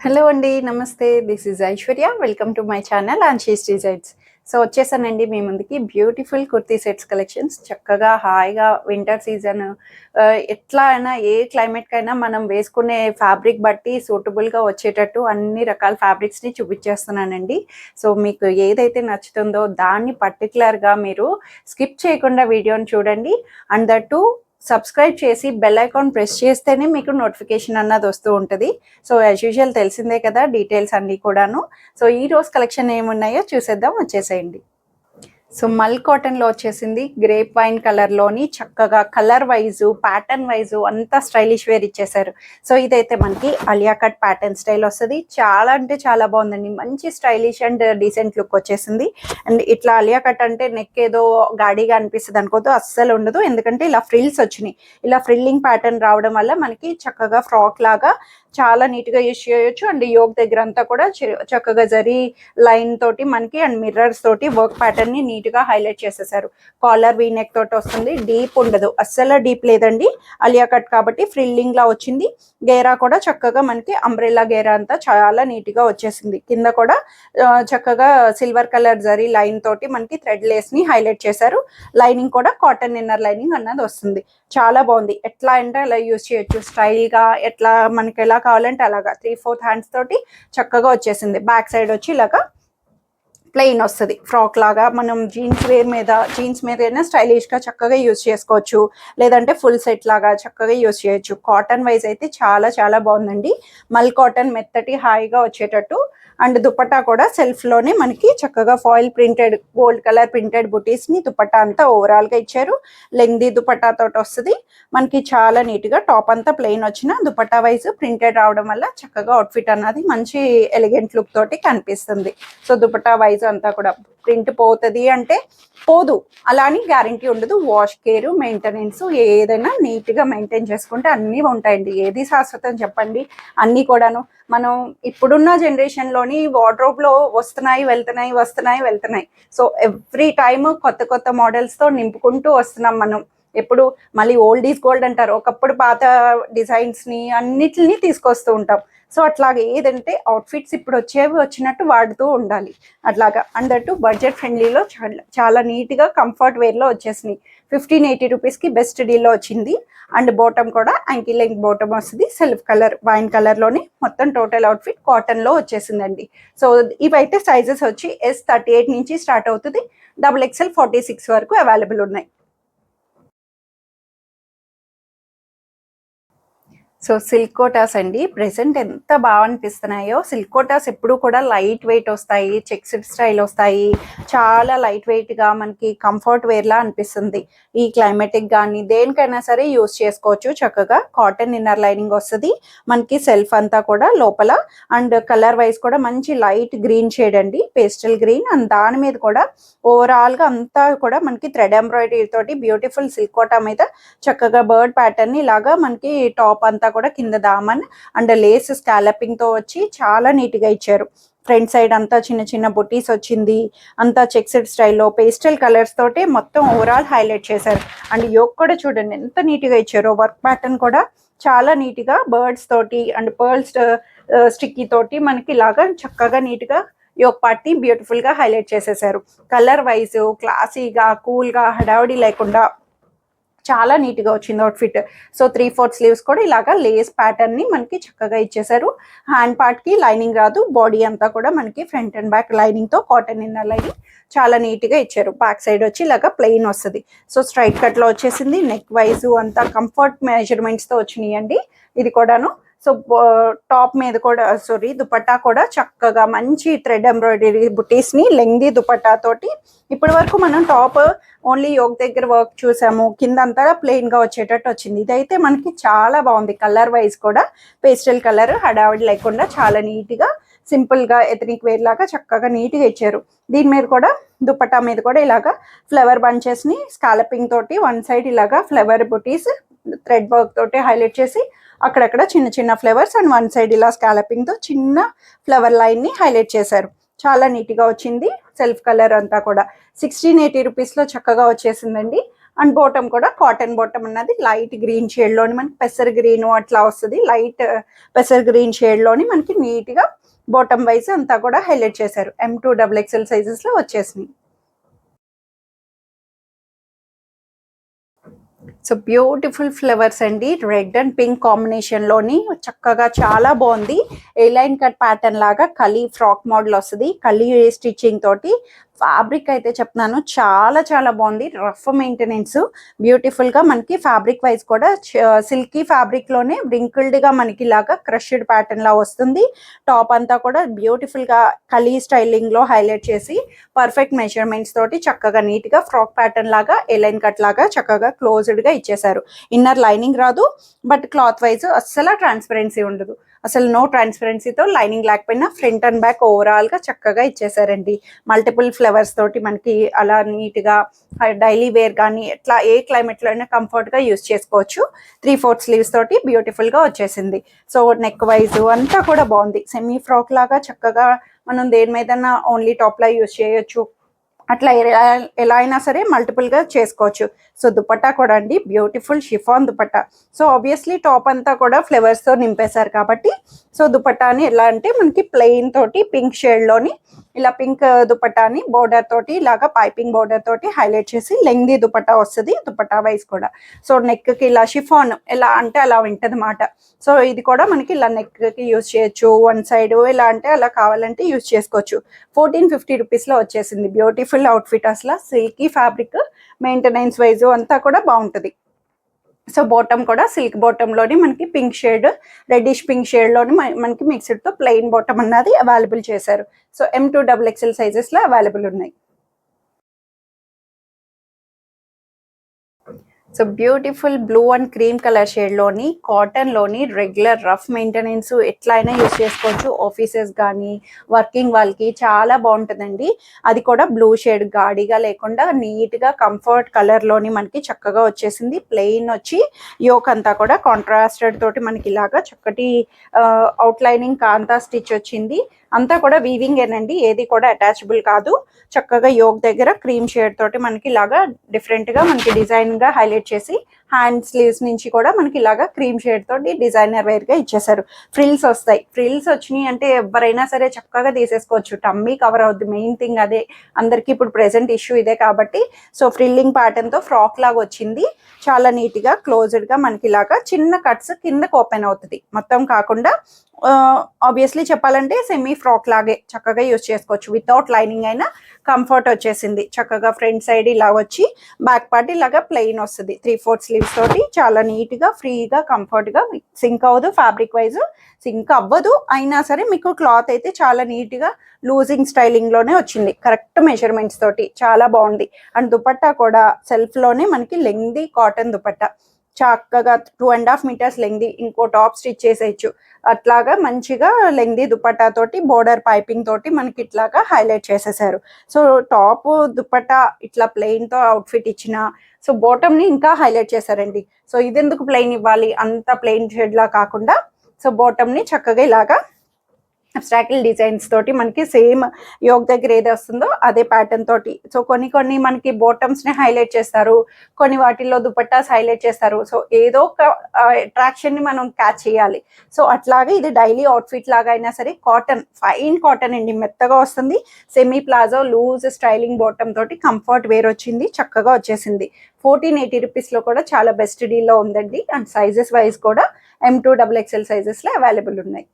Hello అండి. నమస్తే. This is Aishwarya. Welcome to my channel Anshi's designs. So వచ్చేసానండి మీ ముందుకి బ్యూటిఫుల్ కుర్తీ సెట్స్ కలెక్షన్స్. చక్కగా హాయిగా వింటర్ సీజన్ ఎట్లా అయినా ఏ క్లైమేట్‌కైనా మనం వేసుకునే ఫ్యాబ్రిక్ బట్టి సూటబుల్‌గా వచ్చేటట్టు అన్ని రకాల ఫ్యాబ్రిక్స్‌ని చూపించేస్తున్నానండి. సో మీకు ఏదైతే నచ్చుతుందో దాన్ని పర్టిక్యులర్‌గా మీరు స్కిప్ చేయకుండా వీడియోని చూడండి. అండ్ దట్ టూ సబ్స్క్రైబ్ చేసి బెల్ ఐకాన్ ప్రెస్ చేస్తేనే మీకు నోటిఫికేషన్ అన్నది వస్తూ ఉంటుంది. సో యాజ్ యూజువల్ తెలిసిందే కదా డీటెయిల్స్ అన్నీ కూడాను. సో ఈ రోజు కలెక్షన్ ఏమున్నాయో చూసేద్దాం, వచ్చేసేయండి. సో మల్ కాటన్లో వచ్చేసింది గ్రేప్ వైన్ కలర్లోని చక్కగా కలర్ వైజు ప్యాటర్న్ వైజు అంతా స్టైలిష్ వేర్ ఇచ్చేసారు. సో ఇదైతే మనకి అలియా కట్ ప్యాటర్న్ స్టైల్ వస్తుంది. చాలా అంటే చాలా బాగుందండి. మంచి స్టైలిష్ అండ్ డీసెంట్ లుక్ వచ్చేసింది. అండ్ ఇట్లా అలియా కట్ అంటే నెక్ ఏదో గాడిగా అనిపిస్తుంది అనుకోదు, అస్సలు ఉండదు. ఎందుకంటే ఇలా ఫ్రిల్స్ వచ్చినాయి. ఇలా ఫ్రిల్లింగ్ ప్యాటర్న్ రావడం వల్ల మనకి చక్కగా ఫ్రాక్ లాగా చాలా నీట్గా యూజ్ చేయొచ్చు. అండ్ యోగ్ దగ్గర అంతా కూడా చక్కగా జరీ లైన్ తోటి మనకి అండ్ మిర్రర్స్ తోటి వర్క్ ప్యాటర్న్ ని నీట్ గా హైలైట్ చేసేసారు. కాలర్ వీ నెక్ తోటి వస్తుంది. డీప్ ఉండదు, అస్సలు డీప్ లేదండి. అలియా కట్ కాబట్టి ఫ్రిల్లింగ్ లా వచ్చింది. గేరా కూడా చక్కగా మనకి అంబ్రెల్లా గేరా అంతా చాలా నీట్ గా వచ్చేసింది. కింద కూడా చక్కగా సిల్వర్ కలర్ జరీ లైన్ తోటి మనకి థ్రెడ్ లేస్ ని హైలైట్ చేశారు. లైనింగ్ కూడా కాటన్ ఇన్నర్ లైనింగ్ అన్నది వస్తుంది. చాలా బాగుంది. ఎట్లా అంటే అలా యూజ్ చేయొచ్చు, స్టైల్ గా ఎట్లా మనకి ఎలా కావాలంటే అలాగా 3/4 హ్యాండ్స్ తోటి చక్కగా వచ్చేసింది. బ్యాక్ సైడ్ వచ్చి ఇలాగా ప్లెయిన్ వస్తుంది. ఫ్రాక్ లాగా మనం జీన్స్ మీద అయినా స్టైలిష్ గా చక్కగా యూజ్ చేసుకోవచ్చు. లేదంటే ఫుల్ సెట్ లాగా చక్కగా యూజ్ చేయొచ్చు. కాటన్ వైజ్ అయితే చాలా చాలా బాగుందండి. మల్ కాటన్ మెత్తటి హాయిగా వచ్చేటట్టు. అండ్ దుపట్టా కూడా సెల్ఫ్ లోనే మనకి చక్కగా foil printed gold colour printed బుటీస్ ని దుపట్టా అంతా ఓవరాల్ గా ఇచ్చారు. లెంగ్దీ దుపట్టా తోటి వస్తుంది. మనకి చాలా నీట్ గా టాప్ అంతా ప్లెయిన్ వచ్చిన దుపట్టా వైజ్ ప్రింటెడ్ రావడం వల్ల చక్కగా అవుట్ఫిట్ అన్నది మంచి ఎలిగెంట్ లుక్ తోటి కనిపిస్తుంది. సో దుపట్టా వైజ్ అంతా కూడా ప్రింట్ పోతుంది అంటే పోదు, అలా అని గ్యారంటీ ఉండదు. వాష్ కేర్ మెయింటెనెన్స్ ఏదైనా నీట్ గా మెయింటైన్ చేసుకుంటే అన్నీ ఉంటాయండి. ఏది శాశ్వతం చెప్పండి. అన్నీ కూడాను మనం ఇప్పుడున్న జనరేషన్ లోని వార్డ్రోబ్ లో వస్తున్నాయి. సో ఎవ్రీ టైమ్ కొత్త కొత్త మోడల్స్ తో నింపుకుంటూ వస్తున్నాం మనం. ఎప్పుడు మళ్ళీ ఓల్డ్ ఈజ్ గోల్డ్ అంటారు. ఒకప్పుడు పాత డిజైన్స్ ని అన్నిటిని తీసుకొస్తూ ఉంటాం. సో అట్లాగే ఏదంటే అవుట్ఫిట్స్ ఇప్పుడు వచ్చినట్టు వాడుతూ ఉండాలి అట్లాగా. అండ్ దట్టు బడ్జెట్ ఫ్రెండ్లీలో చాలా నీట్గా కంఫర్ట్ వేర్లో వచ్చేసినాయి. 1580 రూపీస్కి బెస్ట్ డీల్లో వచ్చింది. అండ్ బాటమ్ కూడా యాంకిల్ లెంగ్త్ బాటమ్ వస్తుంది. సెల్ఫ్ కలర్ వైన్ కలర్లోనే మొత్తం టోటల్ అవుట్ఫిట్ కాటన్లో వచ్చేసిందండి. సో ఇవైతే సైజెస్ వచ్చి S38 నుంచి స్టార్ట్ అవుతుంది. XXL 46 వరకు అవైలబుల్ ఉన్నాయి. సో సిల్క్ కోటాస్ అండి ప్రెసెంట్ ఎంత బాగా అనిపిస్తున్నాయో. సిల్క్ కోటాస్ ఎప్పుడు కూడా లైట్ వెయిట్ వస్తాయి, చెక్స్డ్ స్టైల్ వస్తాయి. చాలా లైట్ వెయిట్గా మనకి కంఫర్ట్ వేర్లా అనిపిస్తుంది. ఈ క్లైమేటిక్ కానీ దేనికైనా సరే యూస్ చేసుకోవచ్చు. చక్కగా కాటన్ ఇన్నర్ లైనింగ్ వస్తుంది మనకి. సెల్ఫ్ అంతా కూడా లోపల అండ్ కలర్ వైజ్ కూడా మంచి లైట్ గ్రీన్ షేడ్ అండి, పేస్టల్ గ్రీన్. అండ్ దాని మీద కూడా ఓవరాల్గా అంతా కూడా మనకి థ్రెడ్ ఎంబ్రాయిడరీ తోటి బ్యూటిఫుల్ సిల్క్ కోటా మీద చక్కగా బర్డ్ ప్యాటర్న్ ఇలాగా మనకి టాప్ అంతా కూడా కింద దామన్ అండ్ లేస్ స్కాలపింగ్ తో వచ్చి చాలా నీట్ గా ఇచ్చారు. ఫ్రంట్ సైడ్ అంతా చిన్న చిన్న బుటీస్ వచ్చింది. అంతా చెక్స్డ్ స్టైల్లో పేస్టల్ కలర్స్ తోటి మొత్తం ఓవరాల్ హైలైట్ చేశారు. అండ్ యోక్ కూడా చూడండి ఎంత నీట్ గా ఇచ్చారో. వర్క్ ప్యాటర్న్ కూడా చాలా నీట్ గా బర్డ్స్ తోటి అండ్ పర్ల్స్ స్టిక్కీ తోటి మనకి ఇలాగా చక్కగా నీట్ గా యోక్ పార్ట్ ని బ్యూటిఫుల్ గా హైలైట్ చేసేసారు. కలర్ వైజ్ క్లాసీగా కూల్ గా హడావిడి లేకుండా చాలా నీట్ గా వచ్చింది అవుట్ఫిట్. సో 3/4 స్లీవ్స్ కూడా ఇలాగా లేస్ ప్యాటర్న్ ని మనకి చక్కగా ఇచ్చేసారు. హ్యాండ్ పార్ట్ కి లైనింగ్ రాదు. బాడీ అంతా కూడా మనకి ఫ్రంట్ అండ్ బ్యాక్ లైనింగ్ తో కాటన్ ఇన్నర్ లైనింగ్ చాలా నీట్ గా ఇచ్చారు. బ్యాక్ సైడ్ వచ్చి ఇలాగా ప్లెయిన్ వస్తుంది. సో స్ట్రైట్ కట్ లో వచ్చేసింది. నెక్ వైజ్ అంతా కంఫర్ట్ మెజర్మెంట్స్ తో వచ్చినాయండి ఇది కూడాను. సో టాప్ మీద కూడా దుపట్టా కూడా చక్కగా మంచి థ్రెడ్ ఎంబ్రాయిడరీ బుటీస్ ని లెంగ్దీ దుపట్టా తోటి. ఇప్పటి వరకు మనం టాప్ ఓన్లీ యోగ్ దగ్గర వర్క్ చూసాము, కింద అంతా ప్లెయిన్ గా వచ్చేటట్టు వచ్చింది. ఇదైతే మనకి చాలా బాగుంది. కలర్ వైజ్ కూడా పేస్టల్ కలర్ హడావిడి లేకుండా చాలా నీట్ గా సింపుల్ గా ఎథనిక్ వేర్ లాగా చక్కగా నీట్ గా ఇచ్చారు. దీని మీద కూడా దుపట్టా మీద కూడా ఇలాగా ఫ్లవర్ బంచెస్ ని స్కాలపింగ్ తోటి వన్ సైడ్ ఇలాగా ఫ్లవర్ బుటీస్ థ్రెడ్ వర్క్ తోటి హైలైట్ చేసి అక్కడక్కడ చిన్న చిన్న ఫ్లవర్స్ అండ్ వన్ సైడ్ ఇలా స్కాలపింగ్ తో చిన్న ఫ్లవర్ లైన్ ని హైలైట్ చేశారు. చాలా నీట్ గా వచ్చింది. సెల్ఫ్ కలర్ అంతా కూడా 1680 రూపీస్ లో చక్కగా వచ్చేసిందండి. అండ్ బాటమ్ కూడా కాటన్ బాటమ్ అన్నది లైట్ గ్రీన్ షేడ్లోని మనకి పెసర్ గ్రీన్ అట్లా వస్తుంది. లైట్ పెసర్ గ్రీన్ షేడ్లోని మనకి నీట్గా బాటమ్ వైజ్ అంతా కూడా హైలైట్ చేశారు. M2XXL సైజెస్లో వచ్చేసినాయి. సో బ్యూటిఫుల్ ఫ్లవర్స్ అండి, రెడ్ అండ్ పింక్ కాంబినేషన్లోని చక్కగా చాలా బాగుంది. ఏ లైన్ కట్ ప్యాటర్న్ లాగా కలీ ఫ్రాక్ మోడల్ వస్తుంది. కలీ స్టిచ్చింగ్ తోటి ఫ్యాబ్రిక్ అయితే చెప్తున్నాను చాలా చాలా బాగుంది. రఫ్ మెయింటెనెన్స్, బ్యూటిఫుల్గా మనకి ఫ్యాబ్రిక్ వైజ్ కూడా సిల్కీ ఫ్యాబ్రిక్లోనే వ్రింకిల్డ్గా మనకి ఇలాగా క్రష్డ్ ప్యాటర్న్ లా వస్తుంది. టాప్ అంతా కూడా బ్యూటిఫుల్గా కలీ స్టైలింగ్లో హైలైట్ చేసి పర్ఫెక్ట్ మెజర్మెంట్స్ తోటి చక్కగా నీట్గా ఫ్రాక్ ప్యాటర్న్ లాగా ఎలైన్ కట్ లాగా చక్కగా క్లోజ్డ్గా ఇచ్చేసారు. ఇన్నర్ లైనింగ్ రాదు, బట్ క్లాత్ వైజ్ అస్సలు ట్రాన్స్పరెన్సీ ఉండదు. అసలు నో ట్రాన్స్పరెన్సీతో లైనింగ్ లేకపోయినా ఫ్రంట్ అండ్ బ్యాక్ ఓవరాల్గా చక్కగా ఇచ్చేసారండి. మల్టిపుల్ ఫ్లవర్స్ తోటి మనకి అలా నీట్గా డైలీ వేర్ కానీ ఎట్లా ఏ క్లైమేట్లో అయినా కంఫర్ట్గా యూస్ చేసుకోవచ్చు. 3/4 స్లీవ్స్ తోటి బ్యూటిఫుల్గా వచ్చేసింది. సో నెక్ వైజ్ అంతా కూడా బాగుంది. సెమీ ఫ్రాక్ లాగా చక్కగా మనం దేని మీదన్నా ఓన్లీ టాప్లా యూస్ చేయొచ్చు. అట్లా ఎలా అయినా సరే మల్టిపుల్గా చేసుకోవచ్చు. సో దుపట్టా కూడా అండి beautiful chiffon dupatta. So obviously top అంతా కూడా ఫ్లవర్స్తో నింపేశారు కాబట్టి సో దుపట్టాని ఎలా అంటే మనకి ప్లెయిన్ తోటి పింక్ షేడ్లోని ఇలా పింక్ దుపట్టాని బోర్డర్ తోటి ఇలాగా పైపింగ్ బోర్డర్ తోటి హైలైట్ చేసి లెంగ్దీ దుపట్టా వస్తుంది. దుపట్టా వైజ్ కూడా సో నెక్కి ఇలా షిఫాన్ ఎలా అంటే అలా ఉంటుంది అన్నమాట. సో ఇది కూడా మనకి ఇలా నెక్కి యూజ్ చేయొచ్చు, వన్ సైడ్ ఎలా అంటే అలా కావాలంటే యూజ్ చేసుకోవచ్చు. 1450 రూపీస్లో వచ్చేసింది. బ్యూటిఫుల్ అవుట్ఫిట్, అసలు సిల్కీ ఫ్యాబ్రిక్, మెయింటెనెన్స్ వైజ్ అంతా కూడా బాగుంటుంది. సో బాటమ్ కూడా సిల్క్ బాటంలోని మనకి పింక్ షేడ్, రెడ్డిష్ పింక్ షేడ్లోని మనకి మిక్స్డ్తో ప్లెయిన్ బాటమ్ అన్నది అవైలబుల్ చేశారు. సో M2XXL సైజెస్లో అవైలబుల్ ఉన్నాయి. So beautiful blue and cream colour షేడ్లోని కాటన్లోని రెగ్యులర్ రఫ్ మెయింటెనెన్స్ ఎట్లయినా యూస్ చేసుకోవచ్చు. ఆఫీసెస్ కానీ వర్కింగ్ వాళ్ళకి చాలా బాగుంటుందండి. అది కూడా బ్లూ షేడ్ గాడిగా లేకుండా నీట్గా కంఫర్ట్ కలర్లోని మనకి చక్కగా వచ్చేసింది. ప్లెయిన్ వచ్చి యోక్ అంతా కూడా కాంట్రాస్టెడ్ తోటి మనకి ఇలాగా చక్కటి అవుట్లైనింగ్ కాంతా స్టిచ్ వచ్చింది. అంతా కూడా వీవింగ్ ఏనండి, ఏది కూడా అటాచబుల్ కాదు. చక్కగా యోక్ దగ్గర క్రీమ్ షేడ్ తోటి మనకి ఇలాగా డిఫరెంట్గా మనకి డిజైన్గా హైలైట్ చేసి హ్యాండ్ స్లీవ్స్ నుంచి కూడా మనకి ఇలాగా క్రీమ్ షేడ్ తోటి డిజైనర్ వేర్గా ఇచ్చేసారు. ఫ్రిల్స్ వస్తాయి. ఫ్రిల్స్ వచ్చినాయి అంటే ఎవరైనా సరే చక్కగా తీసేసుకోవచ్చు. టమ్మీ కవర్ అవుద్ది, మెయిన్ థింగ్ అదే. అందరికీ ఇప్పుడు ప్రెసెంట్ ఇష్యూ ఇదే కాబట్టి సో ఫ్రిల్లింగ్ ప్యాటర్న్తో ఫ్రాక్ లాగా వచ్చింది. చాలా నీట్గా క్లోజ్డ్గా మనకి ఇలాగా చిన్న కట్స్ కిందకు ఓపెన్ అవుతుంది, మొత్తం కాకుండా. ఆబ్వియస్లీ చెప్పాలంటే సెమీ ఫ్రాక్ లాగే చక్కగా యూజ్ చేసుకోవచ్చు. వితౌట్ లైనింగ్ అయినా కంఫర్ట్ వచ్చేసింది. చక్కగా ఫ్రంట్ సైడ్ ఇలా వచ్చి బ్యాక్ పార్ట్ ఇలాగా ప్లెయిన్ వస్తుంది. 3/4 స్లీవ్స్ తోటి చాలా నీట్గా ఫ్రీగా కంఫర్ట్గా సింక్ అవ్వదు. ఫ్యాబ్రిక్ వైజ్ సింక్ అవ్వదు, అయినా సరే మీకు క్లాత్ అయితే చాలా నీట్గా లూజింగ్ స్టైలింగ్లోనే వచ్చింది. కరెక్ట్ మెజర్మెంట్స్ తోటి చాలా బాగుంది. అండ్ దుపట్టా కూడా సెల్ఫ్లోనే మనకి లెంగ్దీ కాటన్ దుపట్టా, చక్కగా 2.5 మీటర్స్ లెంగ్దీ. ఇంకో టాప్ స్టిచ్ చేసేయచ్చు. అట్లాగా మంచిగా లెంగ్దీ దుపట్టా తోటి బోర్డర్ పైపింగ్ తోటి మనకి ఇట్లాగా హైలైట్ చేసేసారు. సో టాప్ దుపట్టా ఇట్లా ప్లెయిన్తో అవుట్ఫిట్ ఇచ్చిన సో బాటమ్ని ఇంకా హైలైట్ చేశారండి. సో ఇదెందుకు ప్లెయిన్ ఇవ్వాలి, అంత ప్లెయిన్ షేడ్లా కాకుండా సో బాటమ్ని చక్కగా ఇలాగా అబ్స్ట్రాక్ట్ డిజైన్స్ తోటి మనకి సేమ్ యోగ్ దగ్గర ఏది వస్తుందో అదే ప్యాటర్న్ తోటి. సో కొన్ని మనకి బాటమ్స్ని హైలైట్ చేస్తారు, కొన్ని వాటిల్లో దుపట్టాస్ హైలైట్ చేస్తారు. సో ఏదో ఒక అట్రాక్షన్ని మనం క్యాచ్ చేయాలి. సో అట్లాగే ఇది డైలీ అవుట్ఫిట్ లాగా అయినా సరే కాటన్, ఫైన్ కాటన్ అండి, మెత్తగా వస్తుంది. Semi palazzo loose styling bottom తోటి కంఫర్ట్ వేర్ వచ్చింది, చక్కగా వచ్చేసింది. 1480 రూపీస్లో కూడా చాలా బెస్ట్ డీల్లో ఉందండి. అండ్ సైజెస్ వైజ్ కూడా M2XXL సైజెస్లో అవైలబుల్ ఉన్నాయి.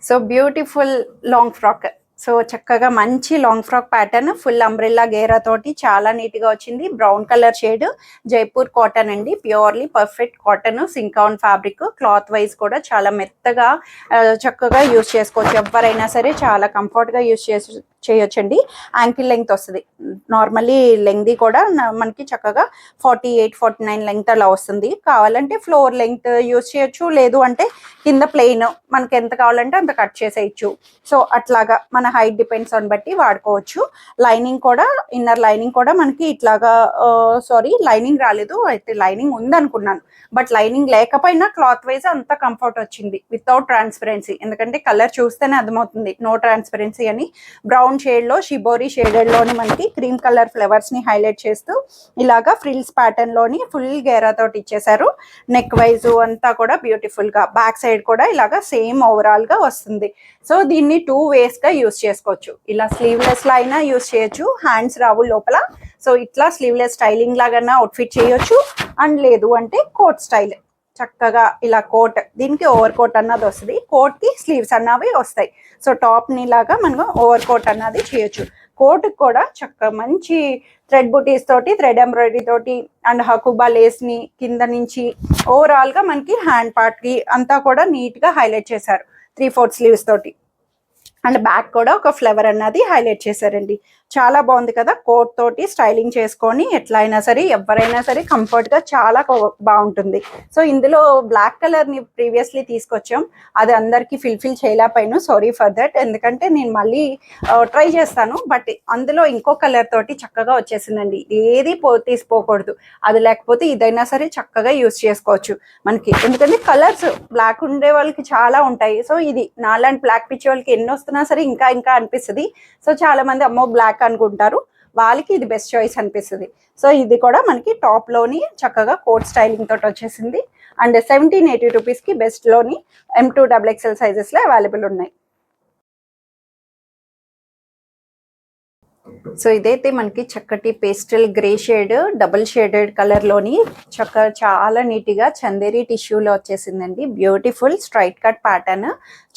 So beautiful long frock. So చక్కగా మంచి long frock pattern, full umbrella గేరా తోటి చాలా నీట్గా వచ్చింది. Brown colour shade, Jaipur cotton అండి, ప్యూర్లీ పర్ఫెక్ట్ కాటన్, సింకాన్ ఫ్యాబ్రిక్. క్లాత్ వైజ్ కూడా చాలా మెత్తగా చక్కగా యూజ్ చేసుకోవచ్చు. ఎవరైనా సరే చాలా కంఫర్ట్గా యూజ్ చేయొచ్చండి. యాంకిల్ లెంగ్త్ వస్తుంది. నార్మల్లీ లెంగ్ది కూడా మనకి చక్కగా 48-49 లెంగ్త్ అలా వస్తుంది. కావాలంటే ఫ్లోర్ లెంగ్త్ యూజ్ చేయొచ్చు, లేదు అంటే కింద ప్లెయిన్ మనకి ఎంత కావాలంటే అంత కట్ చేసేయచ్చు. సో అట్లాగా మన హైట్ డిపెండ్స్ ఆన్ బట్టి వాడుకోవచ్చు. లైనింగ్ కూడా, ఇన్నర్ లైనింగ్ కూడా మనకి ఇట్లాగా, సారీ లైనింగ్ రాలేదు, అయితే లైనింగ్ ఉందనుకున్నాను, బట్ లైనింగ్ లేకపోయినా క్లాత్ వైజ్ అంత కంఫర్ట్ వచ్చింది వితౌట్ ట్రాన్స్పరెన్సీ. ఎందుకంటే కలర్ చూస్తేనే అర్థమవుతుంది నో ట్రాన్స్పరెన్సీ అని. బ్రౌన్ షేడ్లో షిబోరి షేడెడ్లోని మనకి క్రీమ్ కలర్ ఫ్లవర్స్ని హైలైట్ చేస్తూ ఇలాగా ఫ్రిల్స్ ప్యాటర్న్లోని ఫుల్ గేరా తోటి ఇచ్చేసారు. నెక్ వైజ్ అంతా కూడా బ్యూటిఫుల్గా, బ్యాక్ సైడ్ కూడా ఇలాగా సేమ్ ఓవరాల్గా వస్తుంది. సో దీన్ని 2 వేస్గా యూస్ చేసుకోవచ్చు. ఇలా స్లీవ్లెస్లో అయినా యూస్ చేయొచ్చు, హ్యాండ్స్ రావు లోపల. సో ఇట్లా స్లీవ్లెస్ స్టైలింగ్ లాగా అవుట్ఫిట్ చేయొచ్చు. అండ్ లేదు అంటే కోట్ స్టైల్, చక్కగా ఇలా కోట్, దీనికి ఓవర్ కోట్ అన్నది వస్తుంది, కోట్కి స్లీవ్స్ అన్నవి వస్తాయి. సో టాప్ని లాగా మనం ఓవర్ కోట్ అన్నది చేయొచ్చు. కోట్కి కూడా చక్కగా మంచి థ్రెడ్ బుటీస్ తోటి, థ్రెడ్ ఎంబ్రాయిడరీ తోటి అండ్ హకుబా లేస్ని కింద నుంచి ఓవరాల్గా మనకి హ్యాండ్ పార్ట్కి అంతా కూడా నీట్గా హైలైట్ చేశారు 3/4 స్లీవ్స్ తోటి. అండ్ బ్యాక్ కూడా ఒక ఫ్లవర్ అన్నది హైలైట్ చేశారండి. చాలా బాగుంది కదా. కోట్ తోటి స్టైలింగ్ చేసుకొని ఎట్లా అయినా సరే ఎవరైనా సరే కంఫర్ట్గా చాలా బాగుంటుంది. సో ఇందులో బ్లాక్ కలర్ని ప్రీవియస్లీ తీసుకొచ్చాం, అది అందరికీ ఫిల్ చేయలేకపోయాను, సారీ ఫర్ దట్. ఎందుకంటే నేను మళ్ళీ ట్రై చేస్తాను. బట్ అందులో ఇంకో కలర్ తోటి చక్కగా వచ్చేసిందండి. ఏది తీసిపోకూడదు, అది లేకపోతే ఇదైనా సరే చక్కగా యూస్ చేసుకోవచ్చు మనకి. ఎందుకంటే కలర్స్ బ్లాక్ ఉండే వాళ్ళకి చాలా ఉంటాయి. సో ఇది నాలాంటి బ్లాక్ పిచ్చి వాళ్ళకి ఎన్ని వస్తున్నా సరే ఇంకా ఇంకా అనిపిస్తుంది. సో చాలా మంది అమ్మో బ్లాక్ అనుకుంటారు, వాళ్ళకి ఇది బెస్ట్ చాయిస్ అనిపిస్తుంది. సో ఇది కూడా మనకి టాప్లోని చక్కగా కోట్ స్టైలింగ్ తోటి వచ్చేసింది. అండ్ 1780 రూపీస్కి బెస్ట్లోని M2 XXL సైజెస్లో అవైలబుల్ ఉన్నాయి. సో ఇదైతే మనకి చక్కటి pastel grey shade, double shaded కలర్లోని చాలా నీట్గా చందేరి టిష్యూలో వచ్చేసిందండి. బ్యూటిఫుల్ స్ట్రైట్ కట్ ప్యాటర్న్,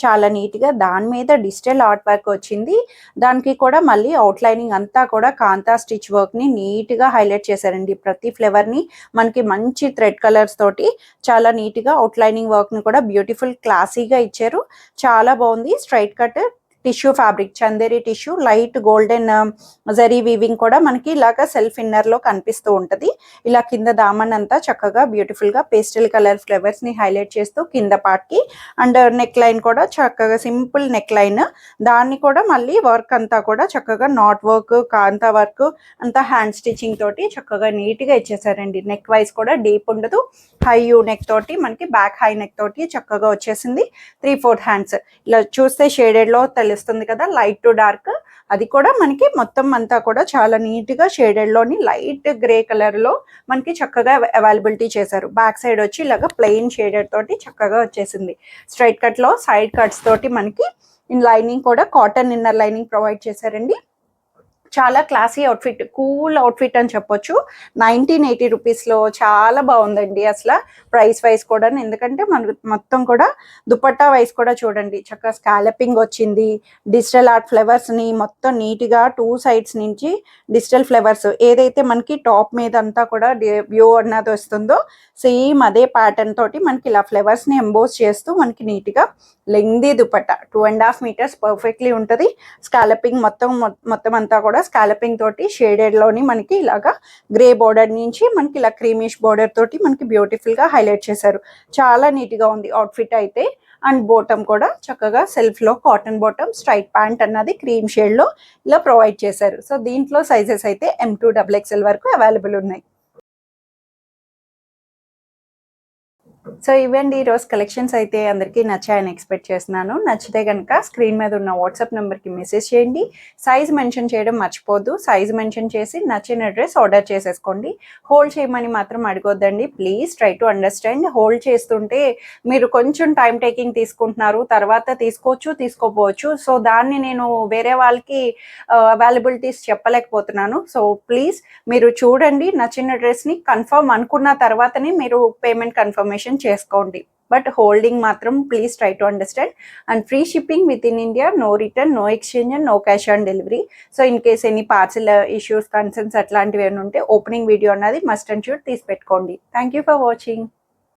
చాలా నీట్గా దాని మీద డిజిటల్ ఆర్ట్ వర్క్ వచ్చింది. దానికి కూడా మళ్ళీ అవుట్లైనింగ్ అంతా కూడా కాంతా స్టిచ్ వర్క్ని నీట్గా హైలైట్ చేశారండి. ప్రతి ఫ్లేవర్ని మనకి మంచి థ్రెడ్ కలర్స్ తోటి చాలా నీట్గా అవుట్లైనింగ్ వర్క్ని కూడా బ్యూటిఫుల్ క్లాసీగా ఇచ్చారు. చాలా బాగుంది. Straight cut tissue fabric, Chanderi tissue, light golden zari weaving కూడా మనకి ఇలాగా సెల్ఫ్ ఇన్నర్లో కనిపిస్తూ ఉంటుంది. ఇలా కింద దామన్ అంతా చక్కగా బ్యూటిఫుల్గా పేస్టల్ కలర్ ఫ్లవర్స్ని హైలైట్ చేస్తూ కింద పార్ట్కి అండ్ నెక్ లైన్ కూడా చక్కగా సింపుల్ నెక్ లైన్, దాన్ని కూడా మళ్ళీ వర్క్ అంతా కూడా చక్కగా నాట్ వర్క్, కాంతా వర్క్ అంతా హ్యాండ్ స్టిచ్చింగ్ తోటి చక్కగా నీట్గా ఇచ్చేసారండి. నెక్ వైజ్ కూడా డీప్ ఉండదు, హై యూ నెక్ తోటి మనకి బ్యాక్ హై నెక్ తోటి చక్కగా వచ్చేసింది. 3/4 హ్యాండ్స్ ఇలా చూస్తే షేడెడ్లో తెలుస్తుంది కదా, లైట్ టు డార్క్. అది కూడా మనకి మొత్తం అంతా కూడా చాలా నీట్గా షేడెడ్లోని లైట్ గ్రే కలర్లో మనకి చక్కగా అవైలబిలిటీ చేశారు. బ్యాక్ సైడ్ వచ్చి ఇలాగ ప్లెయిన్ షేడెడ్ తోటి చక్కగా వచ్చేసింది. స్ట్రైట్ కట్లో సైడ్ కట్స్ తోటి మనకి లైనింగ్ కూడా కాటన్ ఇన్నర్ లైనింగ్ ప్రొవైడ్ చేశారండి. చాలా క్లాసీ అవుట్ఫిట్, కూల్ అవుట్ఫిట్ అని చెప్పొచ్చు. 1980 రూపీస్లో చాలా బాగుందండి అసలు ప్రైస్ వైజ్ కూడా. ఎందుకంటే మన మొత్తం కూడా దుపట్టా వైజ్ కూడా చూడండి, చక్కగా స్కాలపింగ్ వచ్చింది. డిజిటల్ ఆర్ట్ ఫ్లవర్స్ని మొత్తం నీట్గా 2 సైడ్స్ నుంచి డిజిటల్ ఫ్లవర్స్ ఏదైతే మనకి టాప్ మీద అంతా కూడా వ్యూ అన్నది వస్తుందో సేమ్ అదే ప్యాటర్న్ తోటి మనకి ఇలా ఫ్లవర్స్ని ఎంబోస్ చేస్తూ మనకి నీట్గా లెంగ్దీ దుపట్టా 2.5 మీటర్స్ పర్ఫెక్ట్లీ ఉంటుంది. స్కాలపింగ్ మొత్తం అంతా కూడా స్కాలపింగ్ తోటి షేడెడ్లోని మనకి ఇలాగా గ్రే బోర్డర్ నుంచి మనకి ఇలా క్రీమిష్ బోర్డర్ తోటి మనకి బ్యూటిఫుల్గా హైలైట్ చేశారు. చాలా నీట్గా ఉంది అవుట్ఫిట్ అయితే. అండ్ బాటమ్ కూడా చక్కగా సెల్ఫ్లో కాటన్ బాటమ్, స్ట్రైట్ ప్యాంట్ అన్నది క్రీమ్ షేడ్లో ఇలా ప్రొవైడ్ చేశారు. సో దీంట్లో సైజెస్ అయితే M2 XXL వరకు అవైలబుల్ ఉన్నాయి. సో ఇవండి ఈరోజు కలెక్షన్స్ అయితే అందరికీ నచ్చాయని ఎక్స్పెక్ట్ చేస్తున్నాను. నచ్చితే కనుక స్క్రీన్ మీద ఉన్న వాట్సాప్ నెంబర్కి మెసేజ్ చేయండి. సైజ్ మెన్షన్ చేయడం మర్చిపోద్దు. సైజ్ మెన్షన్ చేసి నచ్చిన అడ్రస్ ఆర్డర్ చేసేసుకోండి. హోల్డ్ చేయమని మాత్రం అడగొద్దండి please. Try to understand. Hold చేస్తుంటే మీరు కొంచెం టైం టేకింగ్ తీసుకుంటున్నారు, తర్వాత తీసుకోవచ్చు తీసుకోపోవచ్చు. సో దాన్ని నేను వేరే వాళ్ళకి అవైలబిలిటీస్ చెప్పలేకపోతున్నాను. సో ప్లీజ్ మీరు చూడండి, నచ్చిన డ్రెస్ని కన్ఫర్మ్ అనుకున్న తర్వాతనే మీరు పేమెంట్ కన్ఫర్మేషన్ చేసుకోండి. బట్ హోల్డింగ్ మాత్రం please try to understand. And free shipping within India, no return, no exchange and no cash on delivery. So in case any parcel issues, concerns అట్లాంటివి ఏమైనా ఉంటే opening video అన్నది must and should తీసి పెట్టుకోండి. Thank you for watching.